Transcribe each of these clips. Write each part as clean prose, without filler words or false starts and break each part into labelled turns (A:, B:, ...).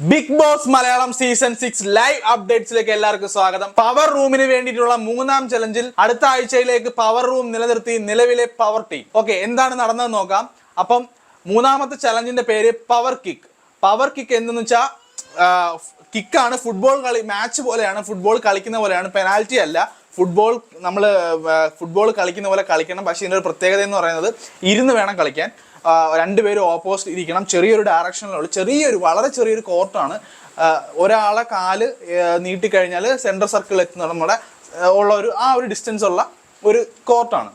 A: Big Boss Malayalam season 6 live അപ്ഡേറ്റ്സിലേക്ക് എല്ലാവർക്കും സ്വാഗതം. പവർ റൂമിന് വേണ്ടിയിട്ടുള്ള മൂന്നാം ചലഞ്ചിൽ അടുത്ത ആഴ്ചയിലേക്ക് പവർ റൂം നിലനിർത്തി നിലവിലെ പവർ ടീം. ഓക്കെ, എന്താണ് നടന്നതെന്ന് നോക്കാം. അപ്പം മൂന്നാമത്തെ ചലഞ്ചിന്റെ പേര് പവർ കിക്ക്. പവർ കിക്ക് എന്തെന്ന് വെച്ചാൽ കിക്കാണ്. ഫുട്ബോൾ കളി മാച്ച് പോലെയാണ്, ഫുട്ബോൾ കളിക്കുന്ന പോലെയാണ്, പെനാൽറ്റി അല്ല. ഫുട്ബോൾ കളിക്കുന്ന പോലെ കളിക്കണം. പക്ഷേ ഇതിൻ്റെ ഒരു പ്രത്യേകത എന്ന് പറയുന്നത് ഇരുന്ന് വേണം കളിക്കാൻ. രണ്ടുപേരും ഓപ്പോസിറ്റ് ഇരിക്കണം. ചെറിയൊരു ഡയറക്ഷനിലുള്ള വളരെ ചെറിയൊരു കോർട്ടാണ്. ഒരാളെ കാല് നീട്ടിക്കഴിഞ്ഞാൽ സെൻട്രൽ സർക്കിളിൽ എത്തുന്ന നമ്മുടെ ഉള്ള ഒരു ഡിസ്റ്റൻസ് ഉള്ള ഒരു കോർട്ടാണ്,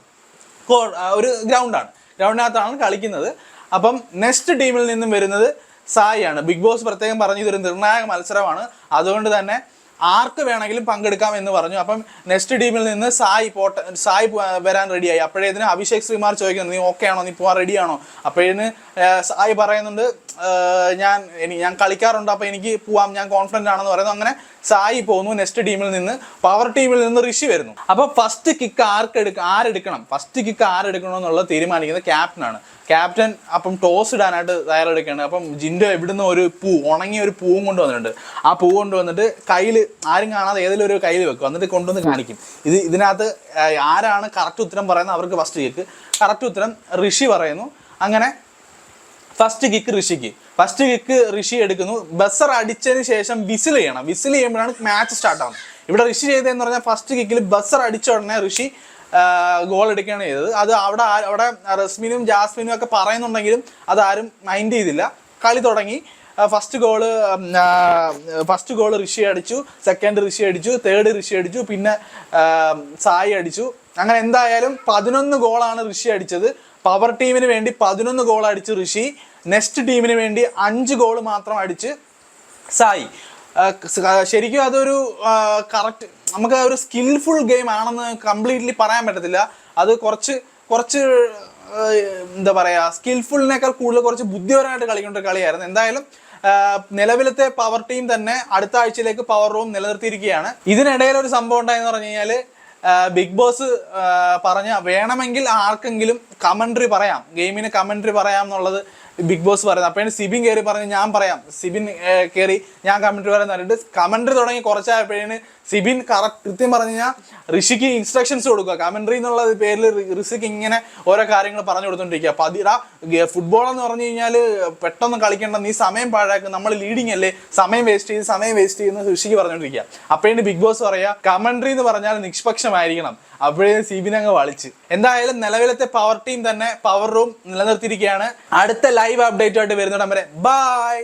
A: ഒരു ഗ്രൗണ്ടിനകത്താണ് കളിക്കുന്നത്. അപ്പം നെക്സ്റ്റ് ടീമിൽ നിന്നും വരുന്നത് സായിയാണ്. ബിഗ് ബോസ് പ്രത്യേകം പറഞ്ഞു ഇതൊരു നിർണായക മത്സരമാണ്, അതുകൊണ്ട് തന്നെ ആർക്ക് വേണമെങ്കിലും പങ്കെടുക്കാം എന്ന് പറഞ്ഞു. അപ്പം നെക്സ്റ്റ് ടീമിൽ നിന്ന് സായി വരാൻ റെഡിയായി. അപ്പോഴേതിന് അഭിഷേക് ശ്രീമാർ ചോദിക്കുന്നു, നീ ഓക്കെ ആണോ, നീ പോകാൻ റെഡിയാണോ? അപ്പോഴേന് സായി പറയുന്നുണ്ട്, ഞാൻ കളിക്കാറുണ്ട്, അപ്പോൾ എനിക്ക് പോവാം, ഞാൻ കോൺഫിഡൻ്റ് ആണെന്ന് പറയുന്നു. അങ്ങനെ സായി പോകുന്നു. നെക്സ്റ്റ് ടീമിൽ നിന്ന് പവർ ടീമിൽ നിന്ന് ഋഷി വരുന്നു. അപ്പോൾ ഫസ്റ്റ് കിക്ക് ആരെടുക്കണം എന്നുള്ളത് തീരുമാനിക്കുന്നത് ക്യാപ്റ്റനാണ്. ക്യാപ്റ്റൻ അപ്പം ടോസ് ഇടാനായിട്ട് തയ്യാറെടുക്കുകയാണ്. അപ്പം ജിൻഡോ എവിടുന്ന് ഒരു ഉണങ്ങിയ ഒരു പൂവും കൊണ്ടുവന്നിട്ടുണ്ട്. ആ പൂ കൊണ്ടുവന്നിട്ട് കയ്യിൽ ആരും കാണാതെ ഏതെങ്കിലും ഒരു കയ്യിൽ വെക്കും, എന്നിട്ട് കൊണ്ടുവന്ന് കാണിക്കും. ഇതിനകത്ത് ആരാണ് കറക്റ്റ് ഉത്തരം പറയുന്നത് അവർക്ക് ഫസ്റ്റ് കിക്ക്. കറക്റ്റ് ഉത്തരം ഋഷി പറയുന്നു. അങ്ങനെ ഫസ്റ്റ് കിക്ക് ഋഷി എടുക്കുന്നു. ബസർ അടിച്ചതിന് ശേഷം വിസിൽ ചെയ്യണം. വിസിൽ ചെയ്യുമ്പോഴാണ് മാച്ച് സ്റ്റാർട്ട് ആവുന്നത്. ഇവിടെ ഋഷി ചെയ്തതെന്ന് പറഞ്ഞാൽ ഫസ്റ്റ് കിക്കിൽ ബസർ അടിച്ച ഉടനെ ഋഷി ഗോൾ എടുക്കുകയാണ് ചെയ്തത്. അത് അവിടെ റസ്മിനും ജാസ്മിനും ഒക്കെ പറയുന്നുണ്ടെങ്കിലും അതാരും മൈൻഡ് ചെയ്തില്ല. കളി തുടങ്ങി. ഫസ്റ്റ് ഗോള് ഋഷി അടിച്ചു, സെക്കൻഡ് ഋഷി അടിച്ചു, തേർഡ് ഋഷി അടിച്ചു, പിന്നെ സായി അടിച്ചു. അങ്ങനെ എന്തായാലും 11 ഗോളാണ് ഋഷി അടിച്ചത്. പവർ ടീമിന് വേണ്ടി 11 ഗോൾ അടിച്ച് ഋഷി. നെക്സ്റ്റ് ടീമിന് വേണ്ടി 5 ഗോൾ മാത്രം അടിച്ച് സായി. ശരിക്കും അതൊരു കറക്റ്റ്, നമുക്ക് ഒരു സ്കിൽഫുൾ ഗെയിം ആണെന്ന് കംപ്ലീറ്റ്ലി പറയാൻ പറ്റത്തില്ല. അത് കുറച്ച് എന്താ പറയുക, സ്കിൽഫുള്ളിനേക്കാൾ കൂടുതൽ കുറച്ച് ബുദ്ധിപരമായിട്ട് കളിക്കേണ്ട ഒരു കളിയായിരുന്നു. എന്തായാലും നിലവിലത്തെ പവർ ടീം തന്നെ അടുത്ത ആഴ്ചയിലേക്ക് പവർ റൂം നിലനിർത്തിയിരിക്കുകയാണ്. ഇതിനിടയിൽ ഒരു സംഭവം ഉണ്ടായെന്ന് പറഞ്ഞു കഴിഞ്ഞാൽ ബിഗ് ബോസ് പറഞ്ഞ വേണമെങ്കിൽ ആർക്കെങ്കിലും കമൻട്രി പറയാം, ഗെയിമിന് കമൻട്രി പറയാം എന്നുള്ളത് ബിഗ് ബോസ് പറയുന്നത്. അപ്പോഴാണ് സിബിൻ കയറി പറഞ്ഞ് ഞാൻ പറയാം. സിബിൻ കയറി ഞാൻ കമൻട്രി പറയാൻ പറഞ്ഞിട്ട് കമൻട്രി തുടങ്ങി കുറച്ചായപ്പോഴേന് സിബിൻ കൃത്യം പറഞ്ഞു കഴിഞ്ഞാൽ ഋഷിക്ക് ഇൻസ്ട്രക്ഷൻസ് കൊടുക്കുക. കമൻട്രി എന്നുള്ള പേരിൽ ഋഷിക്ക് ഇങ്ങനെ ഓരോ കാര്യങ്ങൾ പറഞ്ഞു കൊടുത്തോണ്ടിരിക്കുക. ഫുട്ബോൾ എന്ന് പറഞ്ഞു കഴിഞ്ഞാൽ പെട്ടെന്ന് കളിക്കേണ്ട, നീ സമയം പാഴാക്കും, നമ്മൾ ലീഡിങ് അല്ലേ, സമയം വേസ്റ്റ് ചെയ്യുന്ന ഋഷിക്ക് പറഞ്ഞുകൊണ്ടിരിക്കുക. അപ്പോഴേന് ബിഗ് ബോസ് പറയാ കമൻട്രി എന്ന് പറഞ്ഞാൽ നിഷ്പക്ഷമായിരിക്കണം. അപ്പോഴേ സിബിൻ അങ്ങ് വളിച്ച്. എന്തായാലും നിലവിലത്തെ പവർ ടീം തന്നെ പവർ റൂം നിലനിർത്തിയിരിക്കുകയാണ്. അടുത്ത ലൈവ് അപ്ഡേറ്റ് ആയിട്ട് വരുന്നിടം വരെ ബൈ.